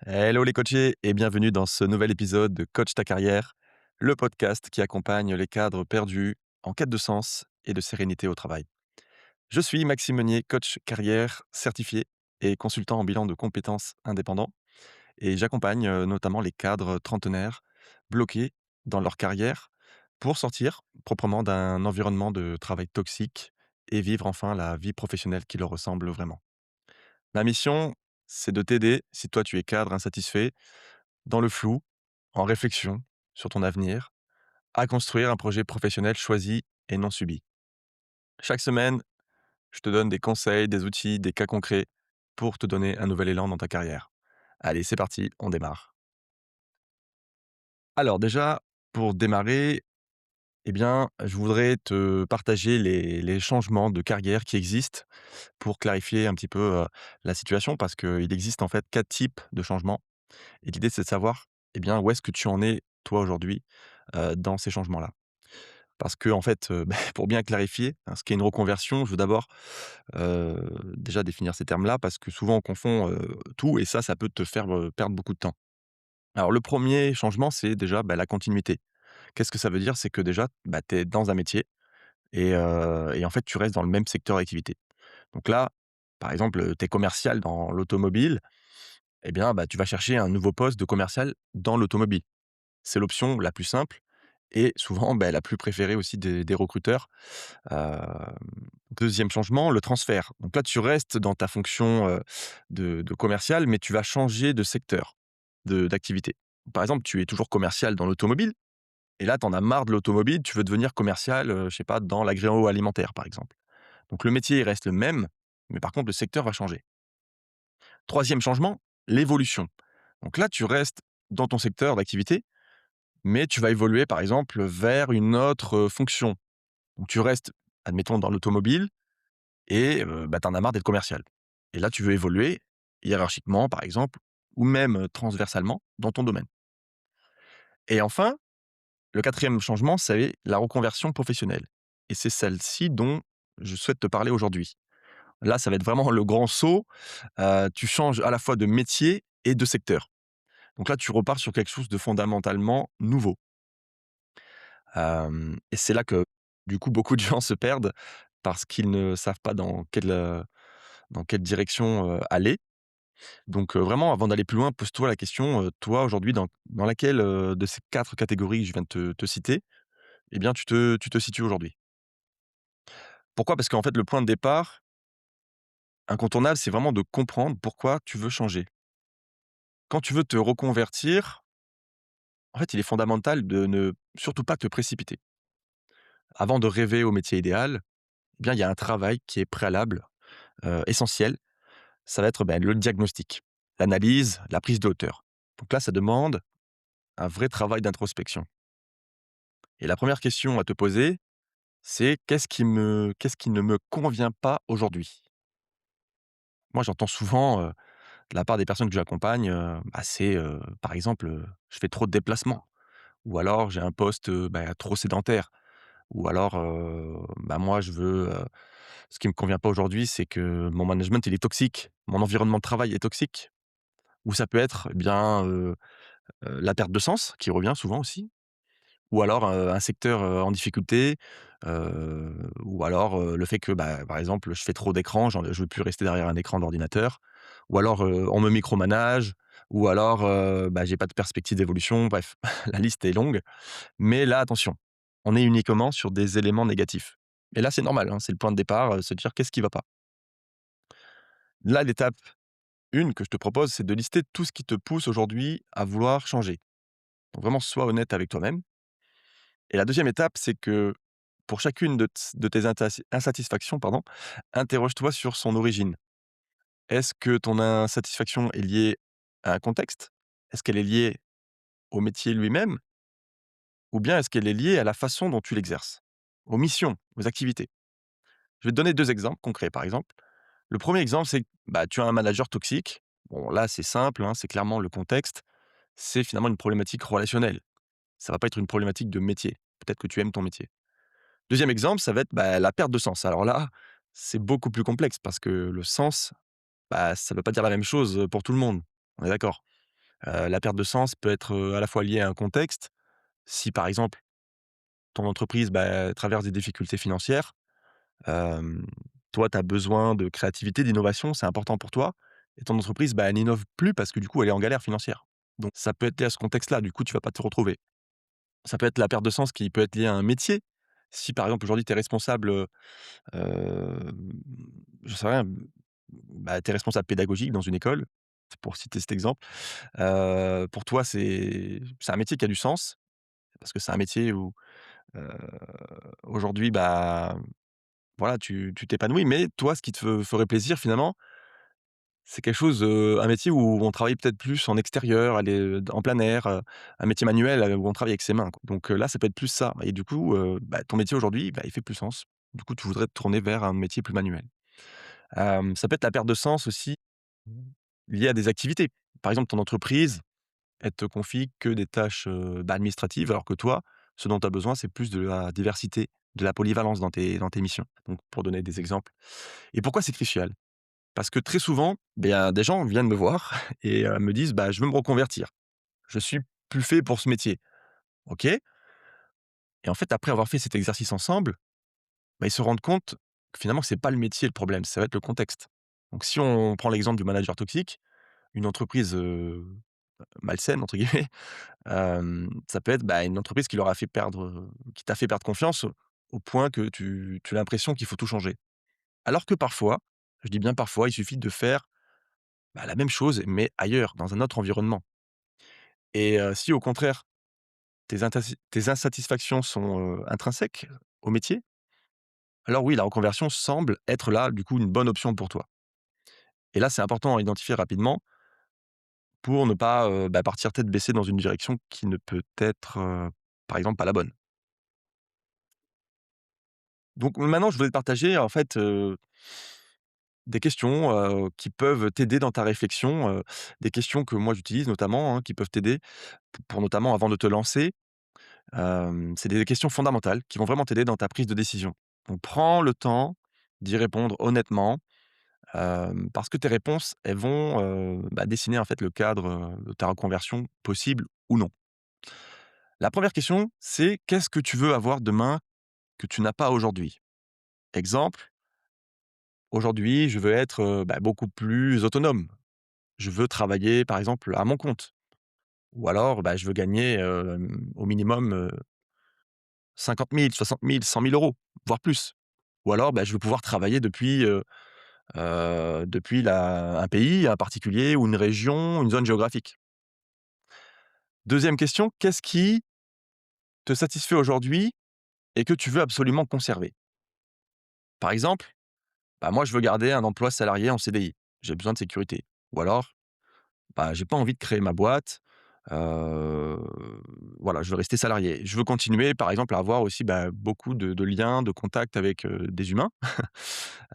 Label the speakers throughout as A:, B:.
A: Hello les coachés et bienvenue dans ce nouvel épisode de Coach ta carrière, le podcast qui accompagne les cadres perdus en quête de sens et de sérénité au travail. Je suis Maxime Meunier, coach carrière certifié et consultant en bilan de compétences indépendant et j'accompagne notamment les cadres trentenaires bloqués dans leur carrière pour sortir proprement d'un environnement de travail toxique et vivre enfin la vie professionnelle qui leur ressemble vraiment. Ma mission, c'est de t'aider si toi tu es cadre insatisfait dans le flou, en réflexion sur ton avenir, à construire un projet professionnel choisi et non subi. Chaque semaine, je te donne des conseils, des outils, des cas concrets pour te donner un nouvel élan dans ta carrière. Allez, c'est parti, on démarre. Alors déjà, pour démarrer, eh bien, je voudrais te partager les changements de carrière qui existent pour clarifier un petit peu la situation parce qu'il existe en fait quatre types de changements. Et l'idée, c'est de savoir eh bien, où est-ce que tu en es, toi, aujourd'hui, dans ces changements-là. Parce que en fait, pour bien clarifier, hein, ce qu'est une reconversion, je veux d'abord, déjà définir ces termes-là parce que souvent on confond, tout et ça peut te faire, perdre beaucoup de temps. Alors le premier changement, c'est déjà, la continuité. Qu'est-ce que ça veut dire? C'est que déjà, tu es dans un métier et en fait, tu restes dans le même secteur d'activité. Donc là, par exemple, tu es commercial dans l'automobile eh bien, tu vas chercher un nouveau poste de commercial dans l'automobile. C'est l'option la plus simple et souvent, la plus préférée aussi des recruteurs. Hem, 2 changement, le transfert. Donc là, tu restes dans ta fonction, de commercial, mais tu vas changer de secteur d'activité. Par exemple, tu es toujours commercial dans l'automobile et là, tu en as marre de l'automobile, tu veux devenir commercial, je sais pas, dans l'agroalimentaire, par exemple. Donc le métier, il reste le même, mais par contre, le secteur va changer. 3e changement, l'évolution. Donc là, tu restes dans ton secteur d'activité, mais tu vas évoluer, par exemple, vers une autre, fonction. Donc tu restes, admettons, dans l'automobile et tu en as marre d'être commercial. Et là, tu veux évoluer hiérarchiquement, par exemple, ou même, transversalement dans ton domaine. Et enfin, le 4e changement, c'est la reconversion professionnelle et c'est celle-ci dont je souhaite te parler aujourd'hui. Là, ça va être vraiment le grand saut, tu changes à la fois de métier et de secteur. Donc là, tu repars sur quelque chose de fondamentalement nouveau. Et c'est là que, du coup, beaucoup de gens se perdent parce qu'ils ne savent pas dans quelle direction, aller. Donc, vraiment, avant d'aller plus loin, pose-toi la question, toi, aujourd'hui, dans laquelle, de ces 4 catégories que je viens de te citer, eh bien, tu te situes aujourd'hui? Pourquoi? Parce qu'en fait, le point de départ incontournable, c'est vraiment de comprendre pourquoi tu veux changer. Quand tu veux te reconvertir, en fait, il est fondamental de ne surtout pas te précipiter. Avant de rêver au métier idéal, eh bien, il y a un travail qui est préalable, essentiel. Ça va être, le diagnostic, l'analyse, la prise de hauteur. Donc là, ça demande un vrai travail d'introspection et la première question à te poser, c'est: qu'est-ce qui ne me convient pas aujourd'hui? Moi, j'entends souvent, de la part des personnes que j'accompagne, c'est, par exemple, «Je fais trop de déplacements» ou alors «J'ai un poste, trop sédentaire» ou alors, «Moi, je veux, ce qui me convient pas aujourd'hui, c'est que mon management, il est toxique, mon environnement de travail est toxique». Ou ça peut être, la perte de sens qui revient souvent aussi, ou alors, un secteur, en difficulté, ou alors, le fait que, par exemple, je fais trop d'écran, je veux plus rester derrière un écran d'ordinateur, ou alors, on me micromanage, ou alors, j'ai pas de perspective d'évolution. Bref, la liste est longue, mais là, attention, on est uniquement sur des éléments négatifs et là, c'est normal, hein, c'est le point de départ, se dire: «Qu'est-ce qui va pas?» Là, l'étape 1 que je te propose, c'est de lister tout ce qui te pousse aujourd'hui à vouloir changer. Donc vraiment, sois honnête avec toi-même. Et la deuxième étape, c'est que pour chacune de tes insatisfactions, pardon, interroge-toi sur son origine. Est-ce que ton insatisfaction est liée à un contexte? Est-ce qu'elle est liée au métier lui-même? Ou bien est-ce qu'elle est liée à la façon dont tu l'exerces? Aux missions, aux activités? Je vais te donner 2 exemples concrets, par exemple. Le premier exemple, c'est que, tu as un manager toxique. Bon, là, c'est simple, hein, c'est clairement le contexte. C'est finalement une problématique relationnelle. Ça va pas être une problématique de métier. Peut-être que tu aimes ton métier. Deuxième exemple, ça va être, la perte de sens. Alors là, c'est beaucoup plus complexe parce que le sens, ça ne veut pas dire la même chose, pour tout le monde. On est d'accord? La perte de sens peut être, à la fois liée à un contexte. Si par exemple, ton entreprise, bah, traverse des difficultés financières, hem, toi, tu as besoin de créativité, d'innovation, c'est important pour toi et ton entreprise, bah, elle n'innove plus parce que du coup, elle est en galère financière. Donc ça peut être lié à ce contexte-là, du coup, tu vas pas te retrouver. Ça peut être la perte de sens qui peut être liée à un métier. Si par exemple, aujourd'hui, tu es responsable, hem, j'en sais rien, bah, tu es responsable pédagogique dans une école, pour citer cet exemple. Pour toi, c'est un métier qui a du sens, parce que c'est un métier où, heu, aujourd'hui, bah, voilà, tu t'épanouis, mais toi, ce qui te ferait plaisir finalement, c'est quelque chose, un métier où on travaille peut-être plus en extérieur, aller, en plein air, un métier manuel, où on travaille avec ses mains, quoi. Donc là, ça peut être plus ça et du coup, bah, ton métier aujourd'hui, bah, il fait plus sens. Du coup, tu voudrais te tourner vers un métier plus manuel. Ça peut être la perte de sens aussi, liée à des activités. Par exemple, ton entreprise, elle te confie que des tâches, bah, administratives, alors que toi, ce dont tu as besoin, c'est plus de la diversité, de la polyvalence dans tes missions. Donc pour donner des exemples. Et pourquoi c'est crucial? Parce que très souvent, bien, des gens viennent me voir et me disent: «Bah, je veux me reconvertir. Je suis plus fait pour ce métier». OK, et en fait, après avoir fait cet exercice ensemble, bah, ils se rendent compte que finalement, c'est pas le métier le problème, ça va être le contexte. Donc si on prend l'exemple du manager toxique, une entreprise, «malsaine» entre guillemets, ça peut être, bah, une entreprise qui leur a fait perdre, qui t'a fait perdre confiance au point que tu as l'impression qu'il faut tout changer. Alors que parfois, je dis bien parfois, il suffit de faire, bah, la même chose, mais ailleurs, dans un autre environnement. Et si au contraire, tes insatisfactions sont, intrinsèques au métier, alors oui, la reconversion semble être là, du coup, une bonne option pour toi. Et là, c'est important à identifier rapidement pour ne pas, bah, partir tête baissée dans une direction qui ne peut être, par exemple, pas la bonne. Donc maintenant, je voulais te partager, en fait, des questions, qui peuvent t'aider dans ta réflexion, des questions que moi j'utilise notamment, hein, qui peuvent t'aider pour notamment avant de te lancer. C'est des questions fondamentales qui vont vraiment t'aider dans ta prise de décision. Donc prends le temps d'y répondre honnêtement, parce que tes réponses, elles vont, bah, dessiner en fait le cadre, de ta reconversion possible ou non. La première question, c'est: qu'est-ce que tu veux avoir demain que tu n'as pas aujourd'hui? Exemple: aujourd'hui, je veux être, bah, beaucoup plus autonome. Je veux travailler, par exemple, à mon compte ou alors, bah, je veux gagner, au minimum, 50 000, 60 000, 100 000 €, voire plus. Ou alors, bah, je veux pouvoir travailler depuis un pays, un particulier ou une région, une zone géographique. Deuxième question, qu'est-ce qui te satisfait aujourd'hui et que tu veux absolument conserver? Par exemple, bah, moi, je veux garder un emploi salarié en CDI. J'ai besoin de sécurité. Ou alors, bah, j'ai pas envie de créer ma boîte, heu, voilà, je veux rester salarié. Je veux continuer, par exemple, à avoir aussi, bah, beaucoup de liens, de contacts avec, des humains.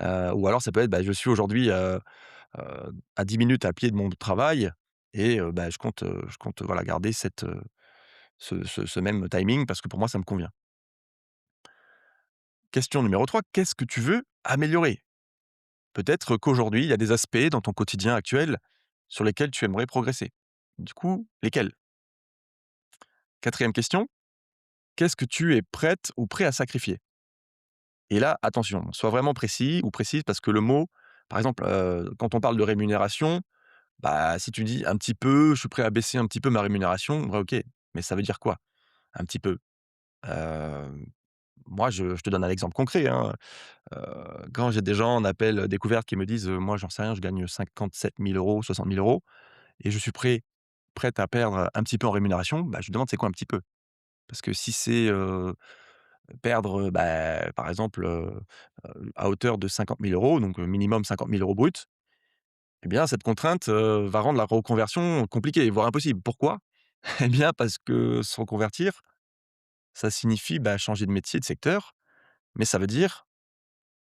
A: Ou alors ça peut être, bah, je suis aujourd'hui, à 10 minutes à pied de mon travail et bah, je compte, voilà, garder ce même timing parce que pour moi, ça me convient. Question numéro 3, qu'est-ce que tu veux améliorer? Peut-être qu'aujourd'hui, il y a des aspects dans ton quotidien actuel sur lesquels tu aimerais progresser. Du coup, lesquels? Quatrième question, qu'est-ce que tu es prête ou prêt à sacrifier? Et là, attention, sois vraiment précis ou précise parce que le mot, par exemple, quand on parle de rémunération, bah, si tu dis: «Un petit peu, je suis prêt à baisser un petit peu ma rémunération», ouais, OK, mais ça veut dire quoi, un petit peu? Hem, Moi, je te donne un exemple concret, hein, quand j'ai des gens en appel découverte qui me disent: «Moi, j'en sais rien, je gagne 57 000 €, 60 000 € et je suis prête à perdre un petit peu en rémunération», bah, je lui demande: «C'est quoi un petit peu?» Parce que si c'est, perdre, bah, par exemple, à hauteur de 50 000 €, donc minimum 50 000 € brut, eh bien cette contrainte, va rendre la reconversion compliquée, voire impossible. Pourquoi? Eh bien parce que se reconvertir, ça signifie, bah, changer de métier, de secteur, mais ça veut dire,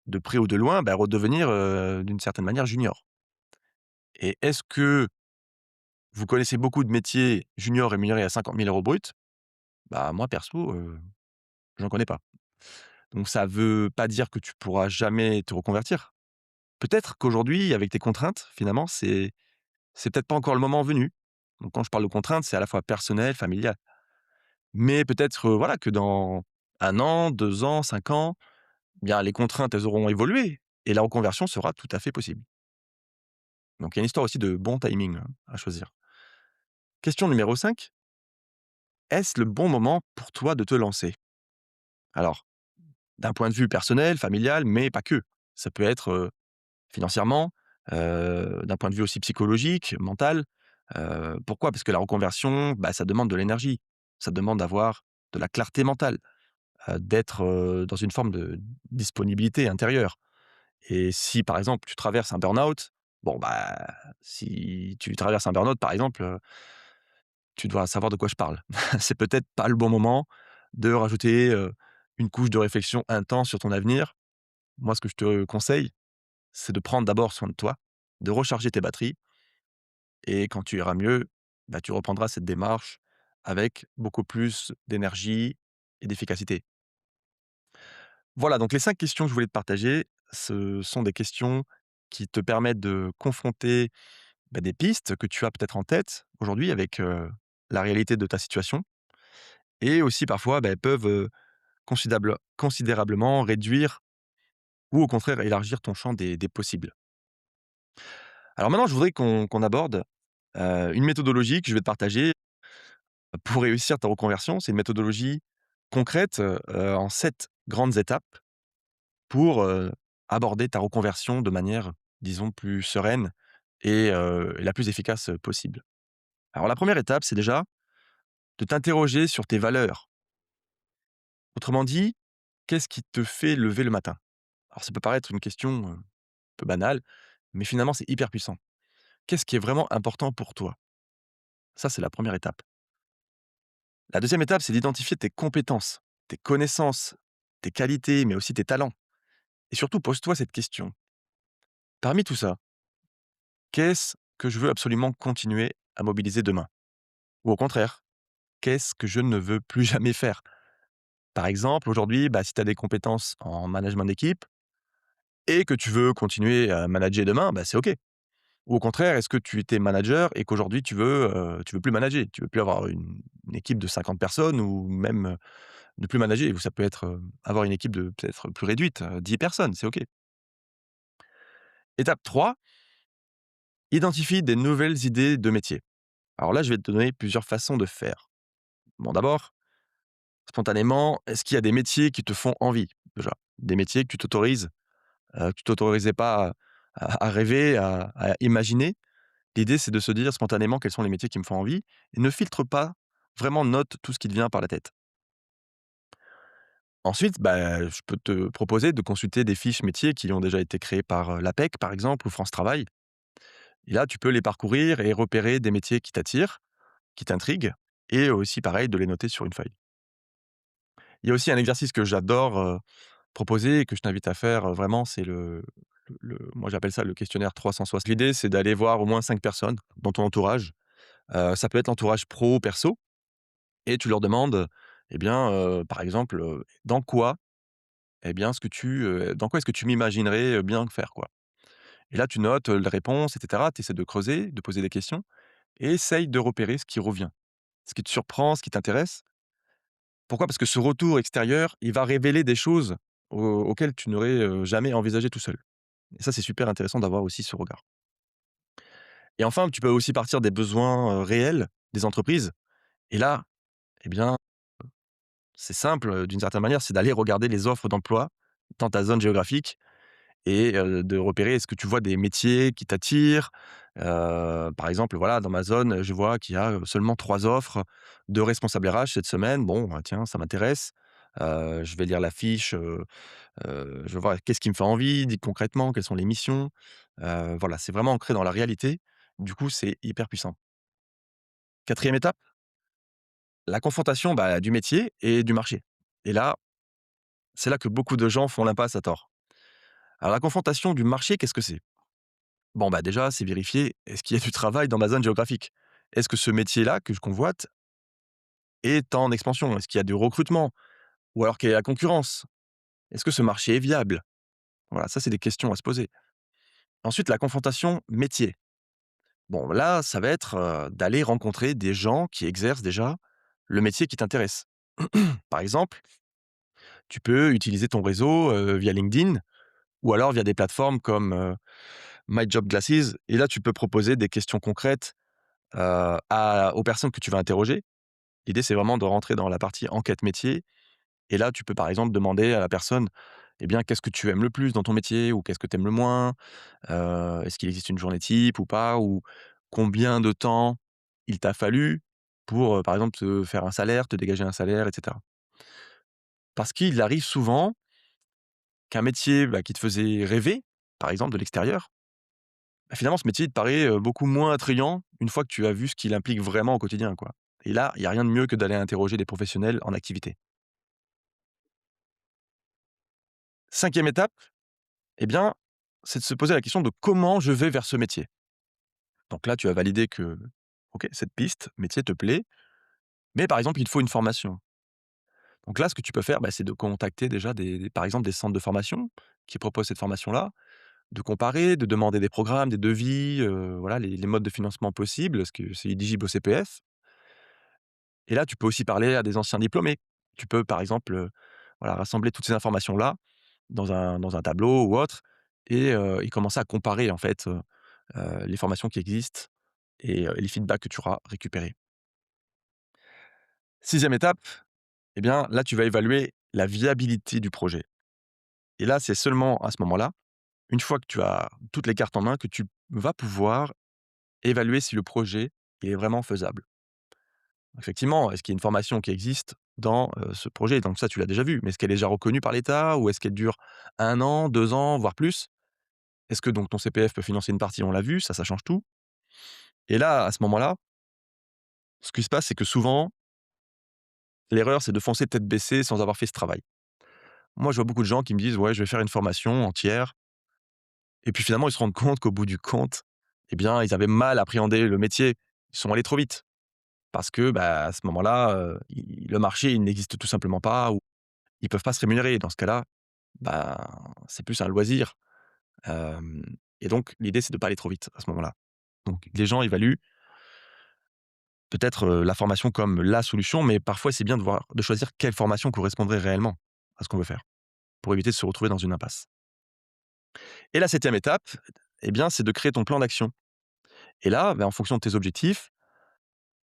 A: de près ou de loin, bah, redevenir, d'une certaine manière junior. Et est-ce que vous connaissez beaucoup de métiers juniors rémunérés à 50 000 € brut? Bah, moi perso, j'en connais pas. Donc ça veut pas dire que tu pourras jamais te reconvertir. Peut-être qu'aujourd'hui, avec tes contraintes, finalement, c'est peut-être pas encore le moment venu. Donc quand je parle de contraintes, c'est à la fois personnel, familial. Mais peut-être, voilà, que dans 1 an, 2 ans, 5 ans, bien les contraintes, elles auront évolué et la reconversion sera tout à fait possible. Donc il y a une histoire aussi de bon timing, à choisir. Question numéro 5: est-ce le bon moment pour toi de te lancer? Alors, d'un point de vue personnel, familial, mais pas que. Ça peut être, financièrement, d'un point de vue aussi psychologique, mental. Pourquoi? Parce que la reconversion, bah, ça demande de l'énergie. Ça demande d'avoir de la clarté mentale, d'être, dans une forme de disponibilité intérieure. Et si, par exemple, tu traverses un burn-out, bon, bah, si tu traverses un burn-out, par exemple, tu dois savoir de quoi je parle. C'est peut-être pas le bon moment de rajouter, une couche de réflexion intense sur ton avenir. Moi, ce que je te conseille, c'est de prendre d'abord soin de toi, de recharger tes batteries et quand tu iras mieux, bah, tu reprendras cette démarche avec beaucoup plus d'énergie et d'efficacité. Voilà, donc les 5 questions que je voulais te partager, ce sont des questions qui te permettent de confronter, bah, des pistes que tu as peut-être en tête aujourd'hui avec, la réalité de ta situation et aussi parfois, bah, elles peuvent, considérablement réduire ou au contraire élargir ton champ des possibles. Alors maintenant, je voudrais qu'on aborde, une méthodologie que je vais te partager pour réussir ta reconversion. C'est une méthodologie concrète, en 7 grandes étapes pour, aborder ta reconversion de manière, disons, plus sereine et la plus efficace, possible. Alors la première étape, c'est déjà de t'interroger sur tes valeurs. Autrement dit, qu'est-ce qui te fait lever le matin? Alors ça peut paraître une question, un peu banale, mais finalement c'est hyper puissant. Qu'est-ce qui est vraiment important pour toi? Ça, c'est la première étape. La deuxième étape, c'est d'identifier tes compétences, tes connaissances, tes qualités, mais aussi tes talents. Et surtout, pose-toi cette question. Parmi tout ça, qu'est-ce que je veux absolument continuer à mobiliser demain? Ou au contraire, qu'est-ce que je ne veux plus jamais faire? Par exemple, aujourd'hui, bah, si tu as des compétences en management d'équipe et que tu veux continuer à manager demain, bah, c'est OK. Ou au contraire, est-ce que tu étais manager et qu'aujourd'hui tu veux plus manager? Tu veux plus avoir une équipe de 50 personnes ou même, ne plus manager? Ou ça peut être, avoir une équipe de peut-être plus réduite, 10 personnes, c'est OK. Étape 3: identifie des nouvelles idées de métier. Alors là, je vais te donner plusieurs façons de faire. Bon, d'abord, spontanément, est-ce qu'il y a des métiers qui te font envie, déjà? Des métiers que tu t'autorisais pas à rêver, à imaginer? L'idée, c'est de se dire spontanément quels sont les métiers qui me font envie et ne filtre pas, vraiment note tout ce qui te vient par la tête. Ensuite, bah, je peux te proposer de consulter des fiches métiers qui ont déjà été créées par, l'APEC, par exemple, ou France Travail. Et là, tu peux les parcourir et repérer des métiers qui t'attirent, qui t'intriguent et aussi pareil de les noter sur une feuille. Il y a aussi un exercice que j'adore, proposer et que je t'invite à faire, vraiment, c'est moi j'appelle ça le questionnaire 360. L'idée, c'est d'aller voir au moins 5 personnes dans ton entourage. Ça peut être l'entourage pro, perso et tu leur demandes, eh bien, par exemple, dans quoi, eh bien, dans quoi est-ce que tu m'imaginerais, bien faire, quoi? Et là, tu notes, les réponses et cetera. Tu essaies de creuser, de poser des questions et essaye de repérer ce qui revient, ce qui te surprend, ce qui t'intéresse. Pourquoi? Parce que ce retour extérieur, il va révéler des choses auxquelles tu n'aurais, jamais envisagé tout seul. Et ça, c'est super intéressant d'avoir aussi ce regard. Et enfin, tu peux aussi partir des besoins, réels des entreprises et là, eh bien, c'est simple, d'une certaine manière, c'est d'aller regarder les offres d'emploi dans ta zone géographique et de repérer est-ce que tu vois des métiers qui t'attirent? Par exemple, voilà, dans ma zone, je vois qu'il y a, seulement 3 offres de responsable RH cette semaine. Bon, bah, tiens, ça m'intéresse. Je vais lire la fiche, je vais voir qu'est-ce qui me fait envie, dit concrètement, quelles sont les missions? Voilà, c'est vraiment ancré dans la réalité. Du coup, c'est hyper puissant. Quatrième étape, la confrontation, bah, du métier et du marché. Et là, c'est là que beaucoup de gens font l'impasse à tort. Alors la confrontation du marché, qu'est-ce que c'est? Bon, bah, déjà, c'est vérifier, est-ce qu'il y a du travail dans ma zone géographique? Est-ce que ce métier-là que je convoite est en expansion? Est-ce qu'il y a du recrutement? Ou alors quelle est la concurrence? Est-ce que ce marché est viable? Voilà, ça, c'est des questions à se poser. Ensuite, la confrontation métier. Bon, là, ça va être, d'aller rencontrer des gens qui exercent déjà le métier qui t'intéresse. Par exemple, tu peux utiliser ton réseau, via LinkedIn ou alors via des plateformes comme, My Job Glasses et là, tu peux proposer des questions concrètes, à aux personnes que tu vas interroger. L'idée, c'est vraiment de rentrer dans la partie enquête métier et là, tu peux, par exemple, demander à la personne, eh bien, qu'est-ce que tu aimes le plus dans ton métier ou qu'est-ce que tu aimes le moins? Est-ce qu'il existe une journée type ou pas? Ou combien de temps il t'a fallu pour, par exemple, te faire un salaire, te dégager un salaire et cetera? Parce qu'il arrive souvent qu'un métier, bah, qui te faisait rêver, par exemple, de l'extérieur, bah, finalement, ce métier, il te paraît, beaucoup moins attrayant une fois que tu as vu ce qu'il implique vraiment au quotidien, quoi. Et là, il y a rien de mieux que d'aller interroger des professionnels en activité. 5e étape, eh bien, c'est de se poser la question de: «Comment je vais vers ce métier?» Donc là, tu as validé que, OK, cette piste métier te plaît, mais par exemple, il te faut une formation. Donc là, ce que tu peux faire, bah, c'est de contacter déjà par exemple, des centres de formation qui proposent cette formation-là, de comparer, de demander des programmes, des devis, voilà les modes de financement possibles, est-ce que c'est éligible au CPF? Et là, tu peux aussi parler à des anciens diplômés. Tu peux, par exemple, voilà, rassembler toutes ces informations-là dans un tableau ou autre et commencer à comparer, en fait, les formations qui existent et les feedbacks que tu auras récupérés. 6e étape, eh bien, là, tu vas évaluer la viabilité du projet et là, c'est seulement à ce moment-là, une fois que tu as toutes les cartes en main, que tu vas pouvoir évaluer si le projet il est vraiment faisable. Effectivement, est-ce qu'il y a une formation qui existe dans, ce projet? Donc ça, tu l'as déjà vu, mais est-ce qu'elle est déjà reconnue par l'État ou est-ce qu'elle dure 1 an, 2 ans, voire plus? Est-ce que donc ton CPF peut financer une partie? On l'a vu, ça change tout et là, à ce moment-là, ce qui se passe, c'est que souvent, l'erreur, c'est de foncer tête baissée sans avoir fait ce travail. Moi, je vois beaucoup de gens qui me disent: «Ouais, je vais faire une formation entière» et puis finalement, ils se rendent compte qu'au bout du compte, eh bien, ils avaient mal appréhendé le métier. Ils sont allés trop vite parce que, bah, à ce moment-là, i le marché, il n'existe tout simplement pas ou ils peuvent pas se rémunérer. Dans ce cas-là, bah, c'est plus un loisir, hem et donc l'idée, c'est de pas aller trop vite à ce moment-là. Donc les gens évaluent peut-être, la formation comme la solution, mais parfois, c'est bien de choisir quelle formation correspondrait réellement à ce qu'on veut faire, pour éviter de se retrouver dans une impasse. Et la 7e étape, eh bien, c'est de créer ton plan d'action. Et là, bah, en fonction de tes objectifs,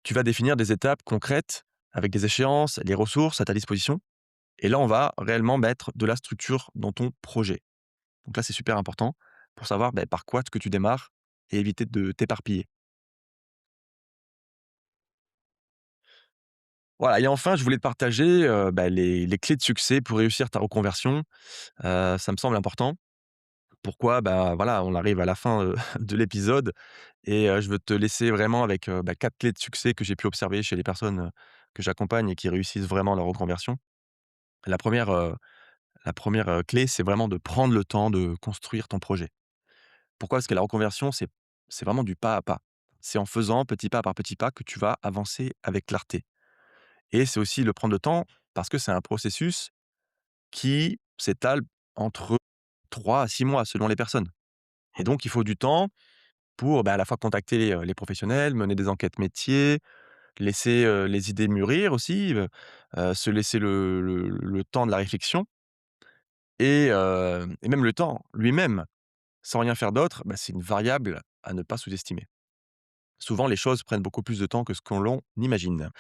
A: tu vas définir des étapes concrètes avec des échéances, les ressources à ta disposition. Et là, on va réellement mettre de la structure dans ton projet. Donc là, c'est super important pour savoir, beh, par quoi est-ce que tu démarres et éviter de t'éparpiller. Voilà et enfin, je voulais te partager, bah, les clés de succès pour réussir ta reconversion. Ça me semble important. Pourquoi? Bah, voilà, on arrive à la fin, de l'épisode et je veux te laisser vraiment avec, bah, 4 clés de succès que j'ai pu observer chez les personnes, que j'accompagne et qui réussissent vraiment leur reconversion. La première re la première re clé, c'est vraiment de prendre le temps de construire ton projet. Pourquoi? Parce que la reconversion, c'est vraiment du pas à pas. C'est en faisant petit pas par petit pas que tu vas avancer avec clarté et c'est aussi le prendre le temps parce que c'est un processus qui s'étale entre 3 à 6 mois selon les personnes et donc il faut du temps pour, bah, à la fois contacter, les professionnels, mener des enquêtes métiers, laisser, les idées mûrir aussi, se laisser le temps de la réflexion et même le temps lui-même, sans rien faire d'autre, bah, c'est une variable à ne pas sous-estimer. Souvent, les choses prennent beaucoup plus de temps que ce qu'on l'on imagine.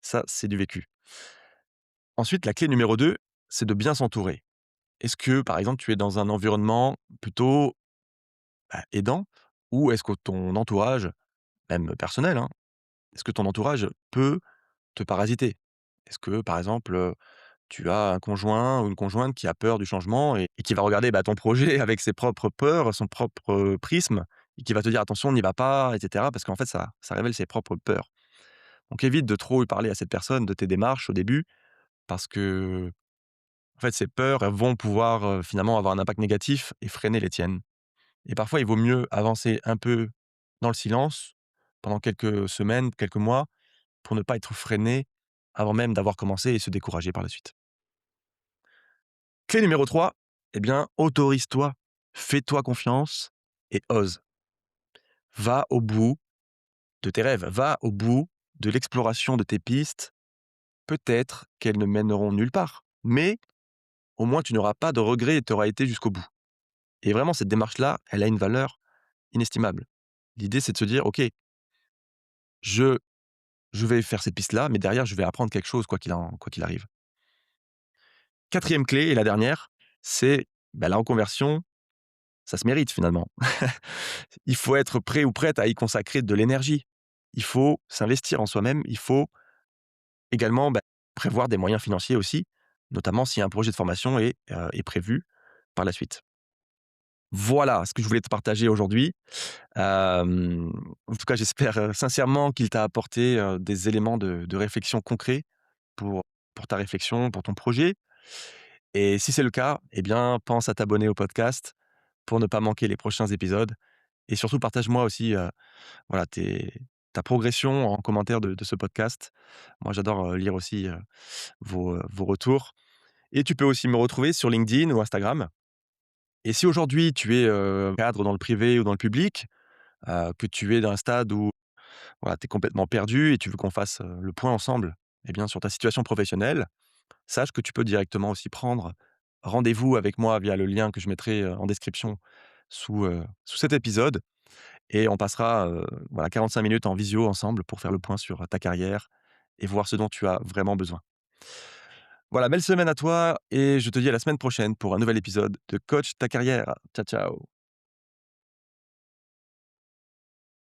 A: Ça, c'est du vécu. Ensuite, la clé numéro 2, c'est de bien s'entourer. Est-ce que, par exemple, tu es dans un environnement plutôt, bah, aidant ou est-ce que ton entourage, même personnel, hein, est-ce que ton entourage peut te parasiter? Est-ce que, par exemple, tu as un conjoint ou une conjointe qui a peur du changement et qui va regarder, bah, ton projet avec ses propres peurs, son propre, prisme et qui va te dire: «Attention, n'y va pas» et cetera parce qu'en fait, ça révèle ses propres peurs. Donc évite de trop parler à cette personne de tes démarches au début parce que en fait, ces peurs, elles vont pouvoir, finalement avoir un impact négatif et freiner les tiennes. Et parfois, il vaut mieux avancer un peu dans le silence pendant quelques semaines, quelques mois pour ne pas être freiné avant même d'avoir commencé et se décourager par la suite. Clé numéro 3, eh bien, autorise-toi, fais-toi confiance et ose. Va au bout de tes rêves, va au bout de l'exploration de tes pistes. Peut-être qu'elles ne mèneront nulle part, mais au moins tu n'auras pas de regrets et tu auras été jusqu'au bout. Et vraiment cette démarche-là, elle a une valeur inestimable. L'idée, c'est de se dire: «OK, je je vais faire cette piste-là, mais derrière je vais apprendre quelque chose quoi qu'il arrive». Quatrième clé et la dernière, c'est, bah, la reconversion, ça se mérite finalement. Il faut être prêt ou prête à y consacrer de l'énergie. Il faut s'investir en soi-même, il faut également, bah, prévoir des moyens financiers aussi, notamment si un projet de formation est prévu par la suite. Voilà ce que je voulais te partager aujourd'hui. En tout cas, j'espère, sincèrement qu'il t'a apporté, des éléments de réflexion concrets pour pour ta réflexion, pour ton projet. Et si c'est le cas, eh bien, pense à t'abonner au podcast pour ne pas manquer les prochains épisodes et surtout partage-moi aussi, voilà ta progression en commentaire de ce podcast. Moi, j'adore, lire aussi, vos retours et tu peux aussi me retrouver sur LinkedIn ou Instagram. Et si aujourd'hui tu es, cadre dans le privé ou dans le public, que tu es dans un stade où, voilà, tu es complètement perdu et tu veux qu'on fasse, le point ensemble, eh bien, sur ta situation professionnelle, sache que tu peux directement aussi prendre rendez-vous avec moi via le lien que je mettrai, en description sous cet épisode et on passera, voilà 45 minutes en visio ensemble pour faire le point sur ta carrière et voir ce dont tu as vraiment besoin. Voilà, belle semaine à toi et je te dis à la semaine prochaine pour un nouvel épisode de Coach ta carrière. Ciao, ciao.